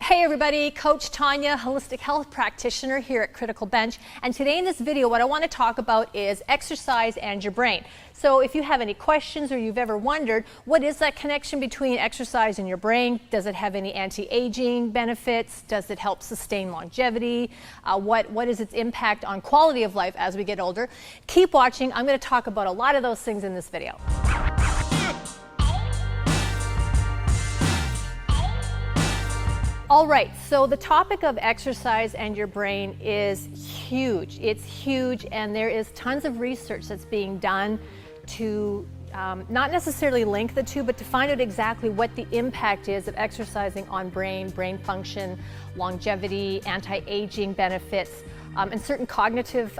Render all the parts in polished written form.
Hey everybody, Coach Tonya, holistic health practitioner here at Criticalbench. And today in this video, what I want to talk about is exercise and your brain. So if you have any questions or you've ever wondered, what is that connection between exercise and your brain? Does it have any anti-aging benefits? Does it help sustain longevity? What is its impact on quality of life as we get older? Keep watching. I'm going to talk about a lot of those things in this video. All right, so the topic of exercise and your brain is huge. It's huge, and there is tons of research that's being done to not necessarily link the two, but to find out exactly what the impact is of exercising on brain function, longevity, anti-aging benefits, and certain cognitive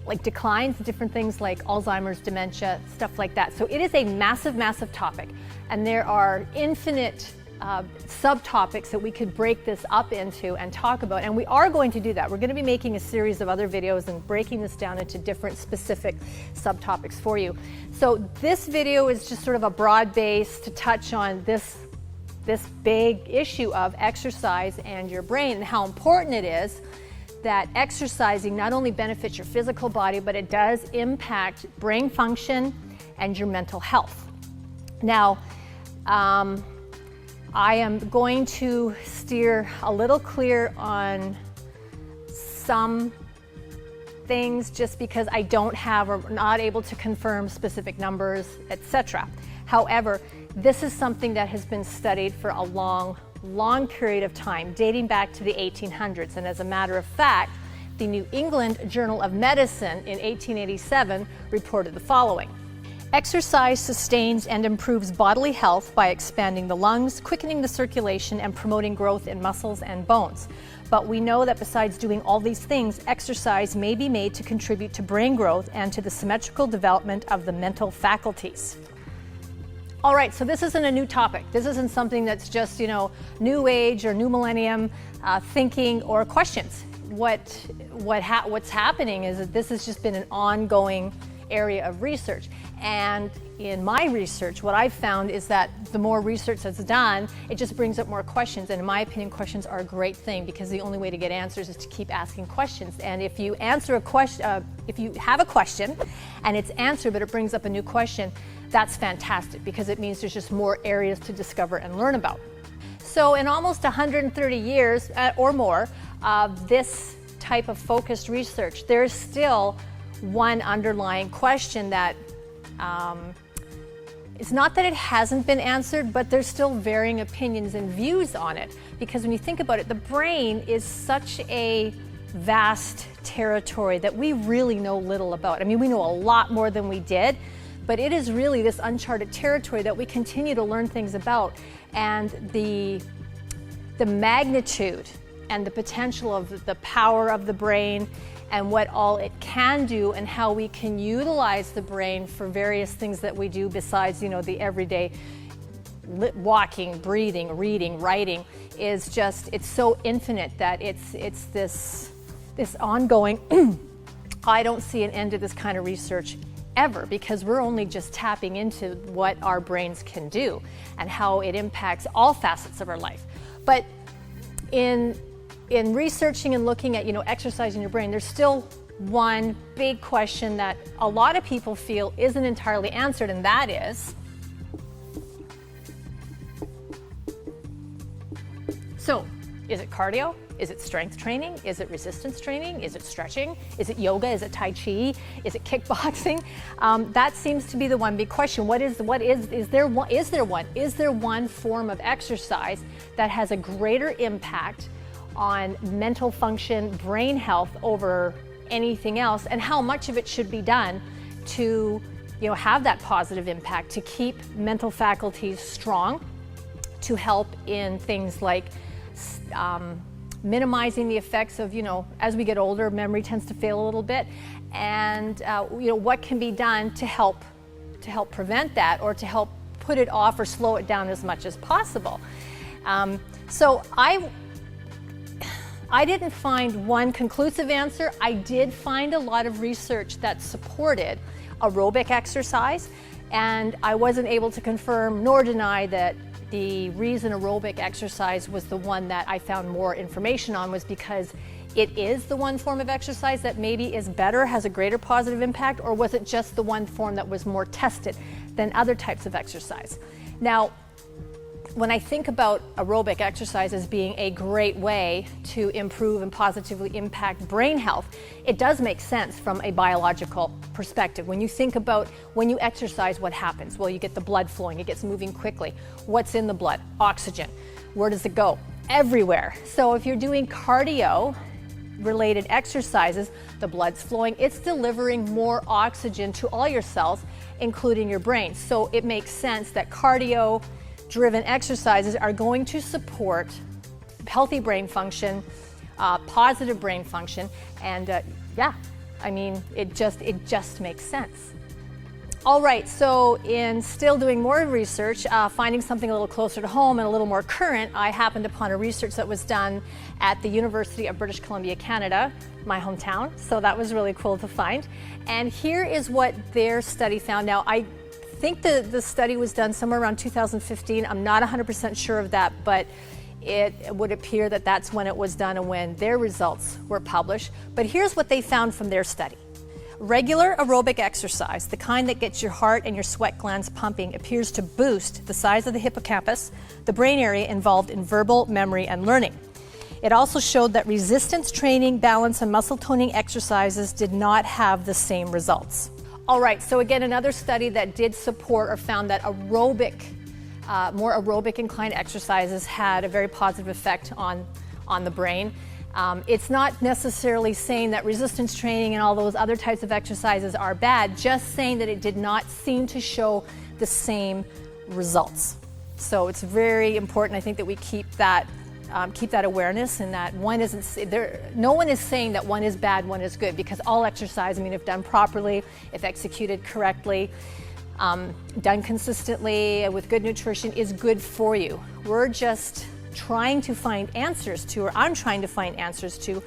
like declines, different things like Alzheimer's, dementia, stuff like that. So it is a massive, massive topic, and there are infinite subtopics that we could break this up into and talk about, and we are going to do that. We're going to be making a series of other videos and breaking this down into different specific subtopics for you. So this video is just sort of a broad base to touch on this big issue of exercise and your brain, and how important it is that exercising not only benefits your physical body, but it does impact brain function and your mental health. Now, I am going to steer a little clear on some things just because I don't have or not able to confirm specific numbers, etc. However, this is something that has been studied for a long period of time, dating back to the 1800s. And as a matter of fact, the New England Journal of Medicine in 1887 reported the following. Exercise sustains and improves bodily health by expanding the lungs, quickening the circulation, and promoting growth in muscles and bones. But we know that besides doing all these things, exercise may be made to contribute to brain growth and to the symmetrical development of the mental faculties. All right, so this isn't a new topic. This isn't something that's just, new age or new millennium thinking or questions. What's happening is that this has just been an ongoing area of research. And in my research, what I've found is that the more research that's done, it just brings up more questions. And in my opinion, questions are a great thing, because the only way to get answers is to keep asking questions. And if you answer a question, if you have a question and it's answered, but it brings up a new question, that's fantastic, because it means there's just more areas to discover and learn about. So in almost 130 years or more of this type of focused research, there's still one underlying question that it's not that it hasn't been answered, but there's still varying opinions and views on it. Because when you think about it, the brain is such a vast territory that we really know little about. I mean, we know a lot more than we did, but it is really this uncharted territory that we continue to learn things about. And the magnitude and the potential of the power of the brain and what all it can do, and how we can utilize the brain for various things that we do besides, the everyday walking, breathing, reading, writing, is just, it's so infinite that it's this ongoing, I don't see an end to this kind of research ever, because we're only just tapping into what our brains can do and how it impacts all facets of our life. But in researching and looking at, exercising your brain, there's still one big question that a lot of people feel isn't entirely answered, and that is, so is it cardio? Is it strength training? Is it resistance training? Is it stretching? Is it yoga? Is it Tai Chi? Is it kickboxing? That seems to be the one big question. Is there one form of exercise that has a greater impact on mental function, brain health over anything else, and how much of it should be done to have that positive impact, to keep mental faculties strong, to help in things like minimizing the effects of, as we get older, memory tends to fail a little bit, and what can be done to help prevent that, or to help put it off or slow it down as much as possible. So I didn't find one conclusive answer. I did find a lot of research that supported aerobic exercise, and I wasn't able to confirm nor deny that the reason aerobic exercise was the one that I found more information on was because it is the one form of exercise that maybe is better, has a greater positive impact, or was it just the one form that was more tested than other types of exercise? Now, when I think about aerobic exercise as being a great way to improve and positively impact brain health, it does make sense from a biological perspective. When you think about when you exercise, what happens? Well, you get the blood flowing, it gets moving quickly. What's in the blood? Oxygen. Where does it go? Everywhere. So if you're doing cardio related exercises, the blood's flowing, it's delivering more oxygen to all your cells, including your brain. So it makes sense that cardio driven exercises are going to support healthy brain function, positive brain function, and yeah, I mean, it just makes sense. All right, so in still doing more research, finding something a little closer to home and a little more current, I happened upon a research that was done at the University of British Columbia, Canada, my hometown. So that was really cool to find. And here is what their study found. Now, I think the study was done somewhere around 2015. I'm not 100% sure of that, but it would appear that that's when it was done and when their results were published. But here's what they found from their study. Regular aerobic exercise, the kind that gets your heart and your sweat glands pumping, appears to boost the size of the hippocampus, the brain area involved in verbal, memory, and learning. It also showed that resistance training, balance, and muscle toning exercises did not have the same results. All right, so again, another study that did support or found that aerobic, more aerobic inclined exercises had a very positive effect on the brain. It's not necessarily saying that resistance training and all those other types of exercises are bad, just saying that it did not seem to show the same results. So it's very important, I think, that we keep that awareness, and that one isn't there. No one is saying that one is bad, one is good, because all exercise, I mean, if done properly, if executed correctly, done consistently with good nutrition, is good for you. We're just trying to find answers to, or I'm trying to find answers to,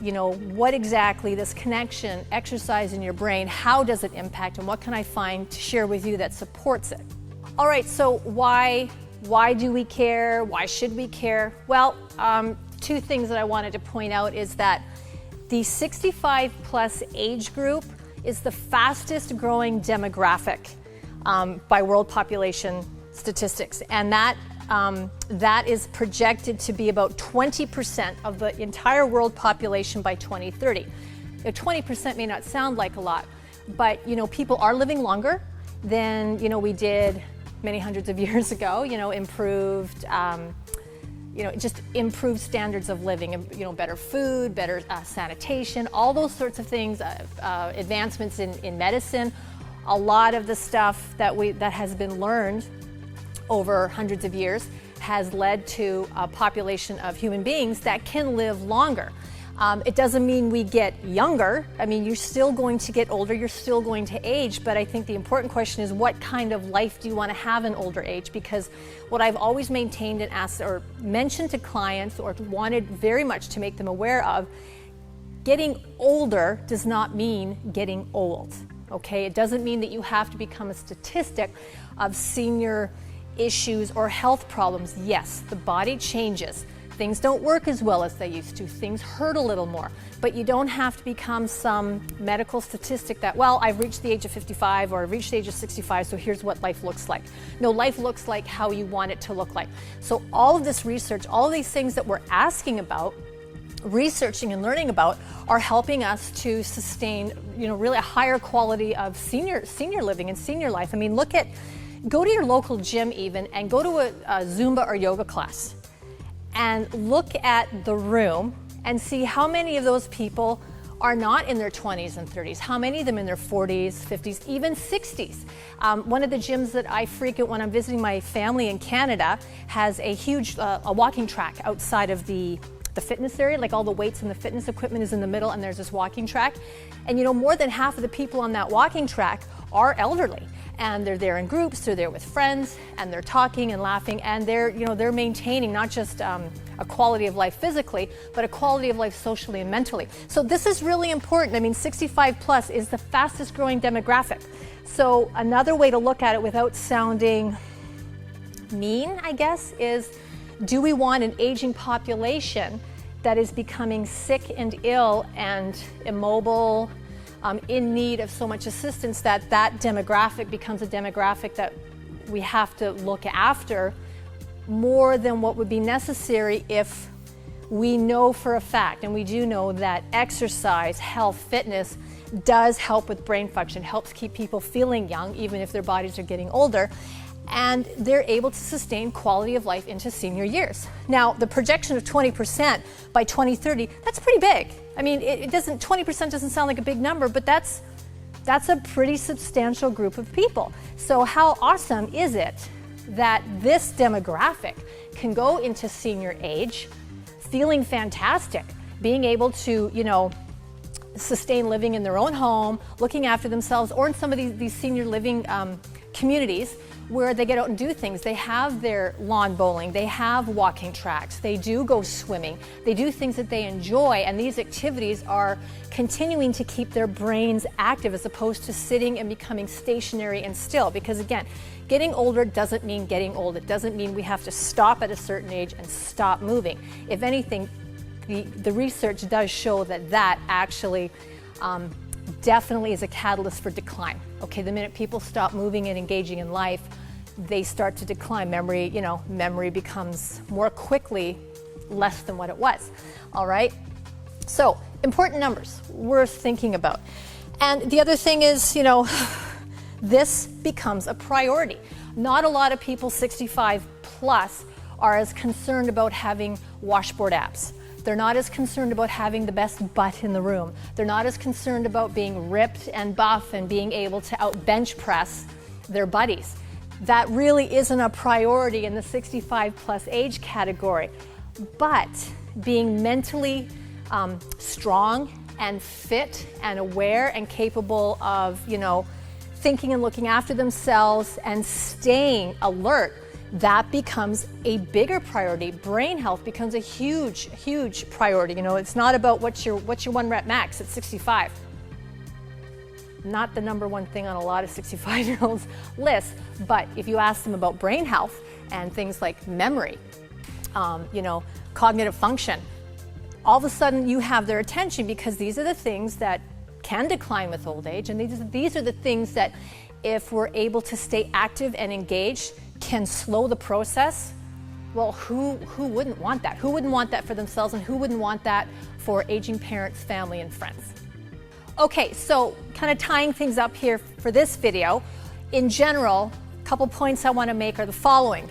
you know, what exactly this connection, exercise in your brain, how does it impact, and what can I find to share with you that supports it? All right, so why do we care? Why should we care? Well, two things that I wanted to point out is that the 65 plus age group is the fastest growing demographic by world population statistics, and that is projected to be about 20% of the entire world population by 2030. Now, 20% may not sound like a lot, but you know, people are living longer than we did many hundreds of years ago. Improved, just improved standards of living, better food, better sanitation, all those sorts of things, advancements in medicine. A lot of the stuff that has been learned over hundreds of years has led to a population of human beings that can live longer. It doesn't mean we get younger. I mean, you're still going to get older, you're still going to age, but I think the important question is, what kind of life do you want to have in older age? Because what I've always maintained and asked or mentioned to clients, or wanted very much to make them aware of, getting older does not mean getting old, okay? It doesn't mean that you have to become a statistic of senior issues or health problems. Yes, the body changes. Things don't work as well as they used to. Things hurt a little more. But you don't have to become some medical statistic that, well, I've reached the age of 55 or I've reached the age of 65, so here's what life looks like. No, life looks like how you want it to look like. So all of this research, all of these things that we're asking about, researching and learning about, are helping us to sustain, really a higher quality of senior living and senior life. I mean, go to your local gym even, and go to a Zumba or yoga class, and look at the room and see how many of those people are not in their 20s and 30s, how many of them in their 40s, 50s, even 60s. One of the gyms that I frequent when I'm visiting my family in Canada has a huge a walking track outside of the fitness area, like all the weights and the fitness equipment is in the middle, and there's this walking track. And more than half of the people on that walking track are elderly. And they're there in groups, they're there with friends, and they're talking and laughing, and they're maintaining not just a quality of life physically, but a quality of life socially and mentally. So this is really important. I mean, 65 plus is the fastest growing demographic. So another way to look at it without sounding mean, I guess, is do we want an aging population that is becoming sick and ill and immobile, in need of so much assistance that demographic becomes a demographic that we have to look after more than what would be necessary if we know for a fact, and we do know, that exercise, health, fitness does help with brain function, helps keep people feeling young even if their bodies are getting older, and they're able to sustain quality of life into senior years. Now, the projection of 20% by 2030, that's pretty big. I mean, 20% doesn't sound like a big number, but that's a pretty substantial group of people. So how awesome is it that this demographic can go into senior age feeling fantastic, being able to, sustain living in their own home, looking after themselves, or in some of these senior living communities where they get out and do things. They have their lawn bowling, they have walking tracks, they do go swimming, they do things that they enjoy, and these activities are continuing to keep their brains active as opposed to sitting and becoming stationary and still. Because again, getting older doesn't mean getting old. It doesn't mean we have to stop at a certain age and stop moving. If anything, the research does show that actually definitely is a catalyst for decline. Okay, the minute people stop moving and engaging in life, they start to decline. Memory becomes more quickly less than what it was. All right, so important numbers worth thinking about. And the other thing is, this becomes a priority. Not a lot of people 65 plus are as concerned about having washboard abs. They're not as concerned about having the best butt in the room. They're not as concerned about being ripped and buff and being able to out bench press their buddies. That really isn't a priority in the 65 plus age category. But being mentally strong and fit and aware and capable of, thinking and looking after themselves and staying alert, that becomes a bigger priority. Brain health becomes a huge, huge priority. It's not about what's your 1 rep max at 65. Not the number one thing on a lot of 65-year-olds' lists, but if you ask them about brain health and things like memory, cognitive function, all of a sudden you have their attention, because these are the things that can decline with old age, and these are the things that, if we're able to stay active and engaged, can slow the process. Well, who wouldn't want that? Who wouldn't want that for themselves, and who wouldn't want that for aging parents, family, and friends? Okay, so kind of tying things up here for this video, in general, a couple points I want to make are the following.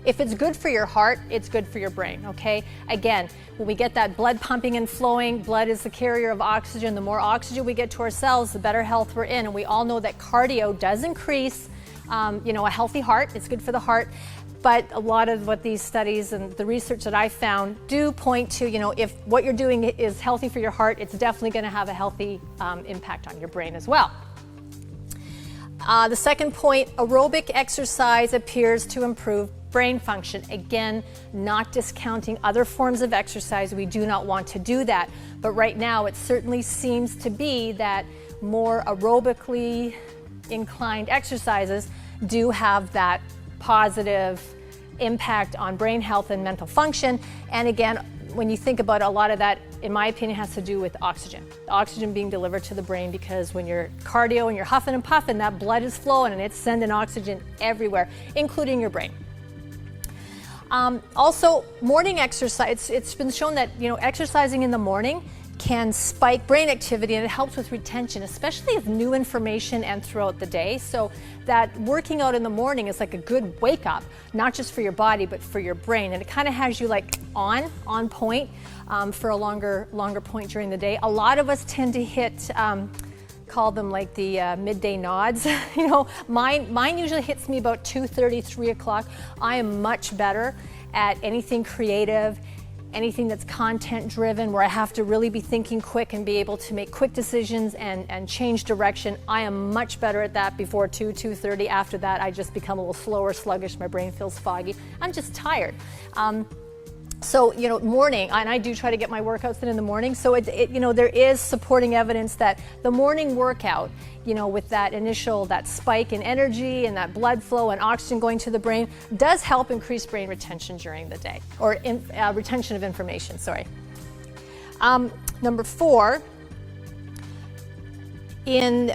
If it's good for your heart, it's good for your brain, okay? Again, when we get that blood pumping and flowing, blood is the carrier of oxygen. The more oxygen we get to our cells, the better health we're in. And we all know that cardio does increase, a healthy heart. It's good for the heart. But a lot of what these studies and the research that I found do point to, if what you're doing is healthy for your heart, it's definitely going to have a healthy impact on your brain as well. The second point, aerobic exercise appears to improve brain function. Again, not discounting other forms of exercise. We do not want to do that. But right now, it certainly seems to be that more aerobically inclined exercises do have that positive impact on brain health and mental function. And again, when you think about a lot of that, in my opinion, has to do with oxygen. The oxygen being delivered to the brain, because when you're cardio and you're huffing and puffing, that blood is flowing and it's sending oxygen everywhere, including your brain. Also, morning exercise. It's been shown that exercising in the morning can spike brain activity, and it helps with retention, especially of new information and throughout the day. So that working out in the morning is like a good wake up, not just for your body, but for your brain. And it kind of has you like on point for a longer point during the day. A lot of us tend to hit, call them like the midday nods. Mine usually hits me about 2:30, 3 o'clock. I am much better at anything creative, anything that's content driven, where I have to really be thinking quick and be able to make quick decisions and change direction. I am much better at that before 2:30. After that, I just become a little slower, sluggish. My brain feels foggy. I'm just tired. So, morning, and I do try to get my workouts in the morning. So there is supporting evidence that the morning workout, with that spike in energy and that blood flow and oxygen going to the brain, does help increase brain retention during the day, or retention of information, sorry. Number 4, in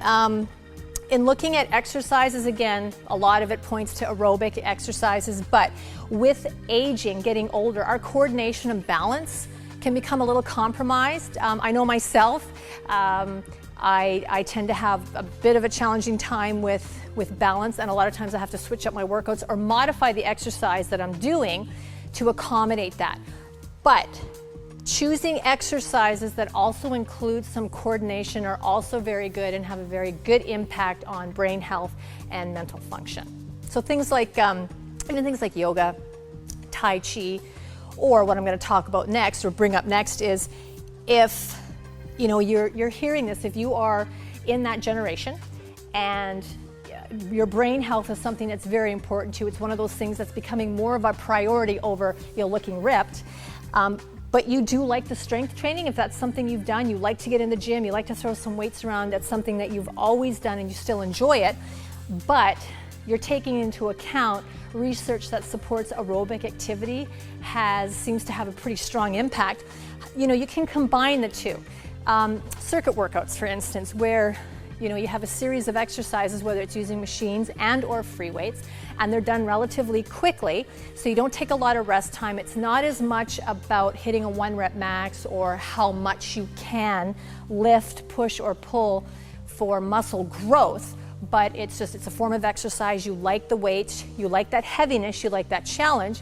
looking at exercises, again, a lot of it points to aerobic exercises, but with aging, getting older, our coordination and balance can become a little compromised. I know myself, I tend to have a bit of a challenging time with balance, and a lot of times I have to switch up my workouts or modify the exercise that I'm doing to accommodate that. But choosing exercises that also include some coordination are also very good and have a very good impact on brain health and mental function. So things like, even things like yoga, Tai Chi, or what I'm going to talk about next or bring up next is if you're hearing this, if you are in that generation and your brain health is something that's very important to you, it's one of those things that's becoming more of a priority over looking ripped. But you do like the strength training, if that's something you've done, you like to get in the gym, you like to throw some weights around, that's something that you've always done and you still enjoy it, but you're taking into account research that supports aerobic activity seems to have a pretty strong impact. You can combine the two. Circuit workouts, for instance, where you have a series of exercises, whether it's using machines and or free weights, and they're done relatively quickly, so you don't take a lot of rest time. It's not as much about hitting a 1 rep max or how much you can lift, push, or pull for muscle growth, but it's a form of exercise. You like the weight, you like that heaviness, you like that challenge,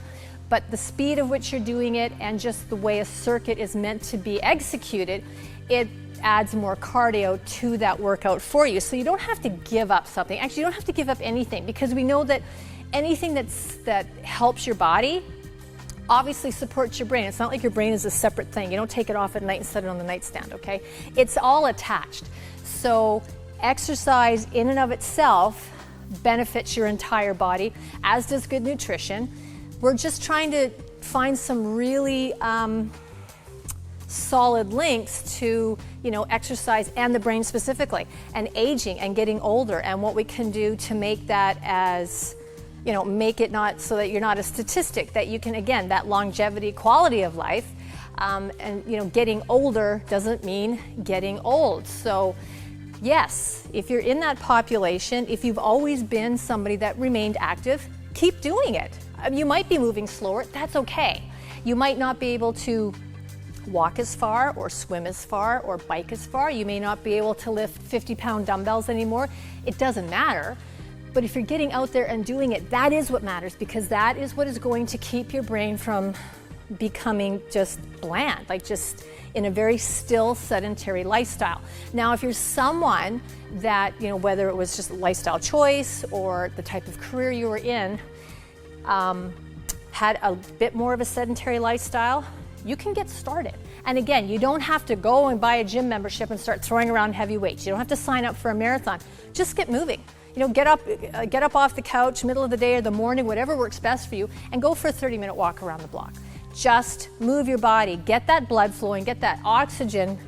but the speed of which you're doing it and just the way a circuit is meant to be executed, it adds more cardio to that workout for you. So you don't have to give up something. Actually, you don't have to give up anything, because we know that anything that helps your body obviously supports your brain. It's not like your brain is a separate thing. You don't take it off at night and set it on the nightstand, okay? It's all attached. So exercise in and of itself benefits your entire body, as does good nutrition. We're just trying to find some really solid links to exercise and the brain specifically, and aging and getting older, and what we can do to make that as make it not so that you're not a statistic, that you can, again, that longevity, quality of life, and getting older doesn't mean getting old. So yes, if you're in that population, if you've always been somebody that remained active, keep doing it. You might be moving slower, that's okay. You might not be able to walk as far or swim as far or bike as far. You may not be able to lift 50-pound dumbbells anymore. It doesn't matter. But if you're getting out there and doing it, that is what matters, because that is what is going to keep your brain from becoming just bland, like just in a very still, sedentary lifestyle. Now, if you're someone that, whether it was just a lifestyle choice or the type of career you were in, had a bit more of a sedentary lifestyle, you can get started. And again, you don't have to go and buy a gym membership and start throwing around heavy weights. You don't have to sign up for a marathon. Just get moving. Get up off the couch, middle of the day or the morning, whatever works best for you, and go for a 30-minute walk around the block. Just move your body, get that blood flowing, get that oxygen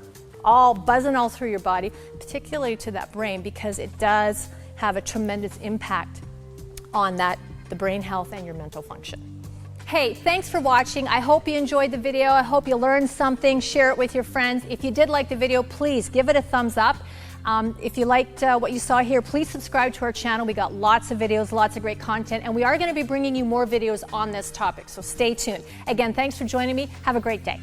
all buzzing all through your body, particularly to that brain, because it does have a tremendous impact on the brain health and your mental function. Hey, thanks for watching. I hope you enjoyed the video. I hope you learned something. Share it with your friends. If you did like the video, please give it a thumbs up. If you liked what you saw here, please subscribe to our channel. We got lots of videos, lots of great content, and we are going to be bringing you more videos on this topic, so stay tuned. Again, thanks for joining me. Have a great day.